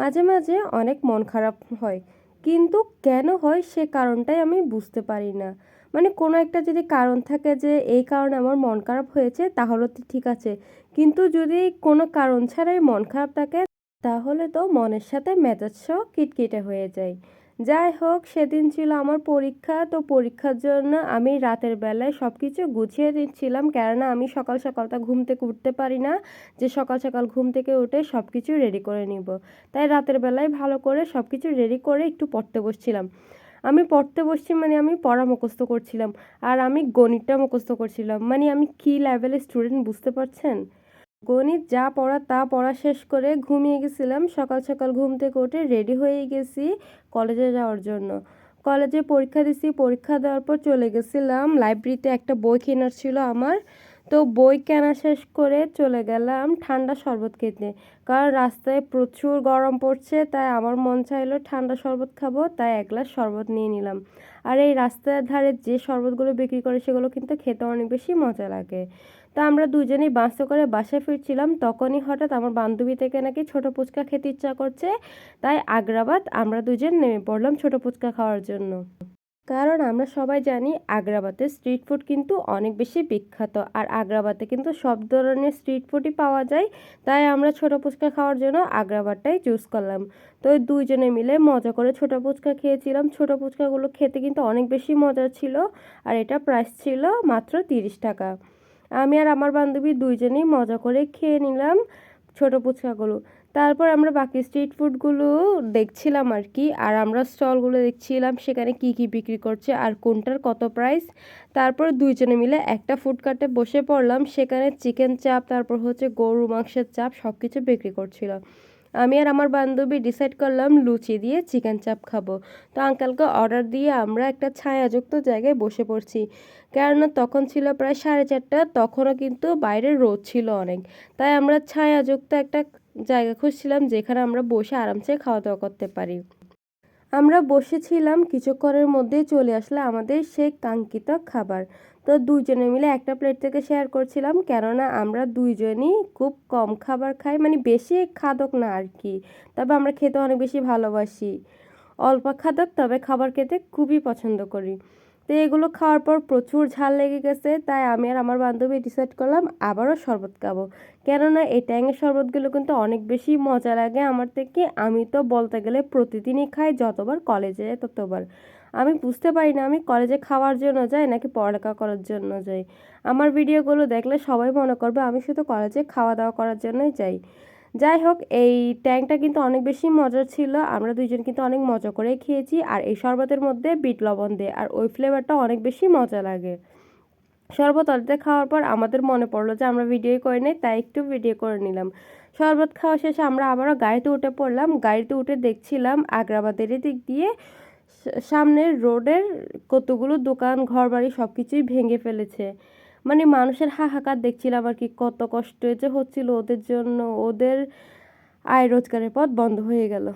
মাঝে মাঝে অনেক মন খারাপ হয়, কিন্তু কেন হয় সে কারণটাই আমি বুঝতে পারি না। মানে কোনো একটা যদি কারণ থাকে যে এই কারণে আমার মন খারাপ হয়েছে তাহলে তো ঠিক আছে। কিন্তু যদি কোনো কারণ ছাড়াই মন খারাপ থাকে তাহলে তো মনের সাথে মেজাজটাও খিটখিটে হয়ে যায়। যাই হোক, সেদিন ছিল আমার পরীক্ষা। তো পরীক্ষার জন্য আমি রাতের বেলায় সবকিছু গুছিয়ে নিচ্ছিলাম। কেননা আমি সকাল সকাল তো ঘুম থেকে উঠতে পারি না যে সকাল সকাল ঘুম থেকে উঠে সবকিছু রেডি করে নিব। তাই রাতের বেলায় ভালো করে সবকিছু রেডি করে একটু পড়তে বসছিলাম। আমি পড়তে বসছি মানে আমি পড়া মুখস্থ করছিলাম। আর আমি গণিতটা মুখস্থ করছিলাম। মানে আমি কী লেভেলের স্টুডেন্ট বুঝতে পারছেন? গণিত যা পড়া তা পড়া শেষ করে ঘুমিয়ে গেছিলাম। সকাল সকাল ঘুম থেকে উঠে রেডি হয়ে গেছি কলেজে যাওয়ার জন্য। কলেজে পরীক্ষা দিছি, পরীক্ষা দেওয়ার পর চলে গেছিলাম লাইব্রেরিতে, একটা বই কেনার ছিল আমার। তো বই কেনা শেষ করে চলে গেলাম ঠান্ডা শরবত খেতে। কারণ রাস্তায় প্রচুর গরম পড়ছে, তাই আমার মন চাইলো ঠান্ডা শরবত খাবো, তাই এক গ্লাস শরবত নিয়ে নিলাম। আর এই রাস্তার ধারে যে শরবতগুলো বিক্রি করে সেগুলো কিন্তু খেতে অনেক বেশি মজা লাগে। তা আমরা দুজনেই বাসে করে বাসায় ফিরছিলাম, তখনই হঠাৎ আমার বান্ধবী থেকে নাকি ছোট ফুচকা খেতে ইচ্ছা করছে। তাই আগ্রাবাদ আমরা দুজন নেমে পড়লাম ছোট ফুচকা খাওয়ার জন্য। কারণ আমরা সবাই জানি আগ্রাবাদের স্ট্রিট ফুড কিন্তু অনেক বেশি বিখ্যাত, আর আগ্রাবাদে কিন্তু সব ধরনের স্ট্রিট ফুডই পাওয়া যায়। তাই আমরা ছোট ফুচকা খাওয়ার জন্য আগ্রাবাদটাই চুজ করলাম। তো ওই দুইজনে মিলে মজা করে ছোট ফুচকা খেয়েছিলাম। ছোট ফুচকাগুলো খেতে কিন্তু অনেক বেশি মজার ছিল। আর এটা প্রাইস ছিল মাত্র 30 টাকা। আমি আর আমার বান্ধবী দুইজনেই মজা করে খেয়ে নিলাম ছোট ফুচকাগুলো। তারপর আমরা বাকি স্ট্রিট ফুডগুলো দেখছিলাম আর কি, আর আমরা স্টলগুলো দেখছিলাম সেখানে কি কি বিক্রি করছে আর কোনটার কত প্রাইস। তারপর দুইজনে মিলে একটা ফুডকার্টে বসে পড়লাম, সেখানে চিকেন চাপ, তারপর হচ্ছে গরু মাংসের চাপ সব কিছু বিক্রি করছিল। আমি আর আমার বান্ধবী ডিসাইড করলাম লুচি দিয়ে চিকেন চাপ খাবো। তো আঙ্কেলকে অর্ডার দিয়ে আমরা একটা ছায়াযুক্ত জায়গায় বসে পড়ছি। কেননা তখন ছিল প্রায় 4:30, তখনও কিন্তু বাইরে রোদ ছিল অনেক। তাই আমরা ছায়াযুক্ত একটা জায়গা খুঁজছিলাম যেখানে আমরা বসে আরামসে খাওয়া দাওয়া করতে পারি। আমরা বসেছিলাম, কিছুক্ষণের মধ্যেই চলে আসলো আমাদের সেই কাঙ্ক্ষিত খাবার। তো দুইজনে মিলে একটা প্লেট থেকে শেয়ার করছিলাম, কেননা আমরা দুইজনই খুব কম খাবার খাই, মানে বেশি খাদক না আর কি। তবে আমরা খেতে অনেক বেশি ভালোবাসি। অল্প খাদক, তবে খাবার খেতে খুবই পছন্দ করি। তো এগুলো খাওয়ার পর প্রচুর ঝাল লেগে গেছে, তাই আমি আর আমার বান্ধবী ডিসাইড করলাম আবারও শরবত খাবো। কেননা এই ট্যাঙের শরবতগুলো কিন্তু অনেক বেশি মজা লাগে আমার থেকে। আমি তো বলতে গেলে প্রতিদিনই খাই, যতবার কলেজে যাই ততবার। আমি বুঝতে পারি না আমি কলেজে খাওয়ার জন্য যাই নাকি পড়ালেখা করার জন্য যাই। আমার ভিডিওগুলো দেখলে সবাই মনে করবে আমি শুধু কলেজে খাওয়া দাওয়া করার জন্যই যাই। যাই হোক, এই ট্যাংটা কিন্তু অনেক বেশি মজার ছিল। আমরা দুইজন কিন্তু অনেক মজা করেই খেয়েছি, আর এই শরবতের মধ্যে বিট লবণ দেয়, আর ওই ফ্লেভারটা অনেক বেশি মজা লাগে। শরবত অর্ধেক খাওয়ার পর আমাদের মনে পড়লো যে আমরা ভিডিও করে নিই, তাই একটু ভিডিও করে নিলাম। শরবত খাওয়া শেষে আমরা আবারও গাড়িতে উঠে পড়লাম। গাড়িতে উঠে দেখছিলাম আগ্রাবাদের দিক দিয়ে সামনের রোডের কতগুলো দোকান ঘরবাড়ি সব কিছুই ভেঙে ফেলেছে। মানে মানুষের হাহাকার দেখছিলাম আর কি, কত কষ্ট যে হচ্ছিল ওদের জন্য। ওদের আয় রোজগারের পথ বন্ধ হয়ে গেল।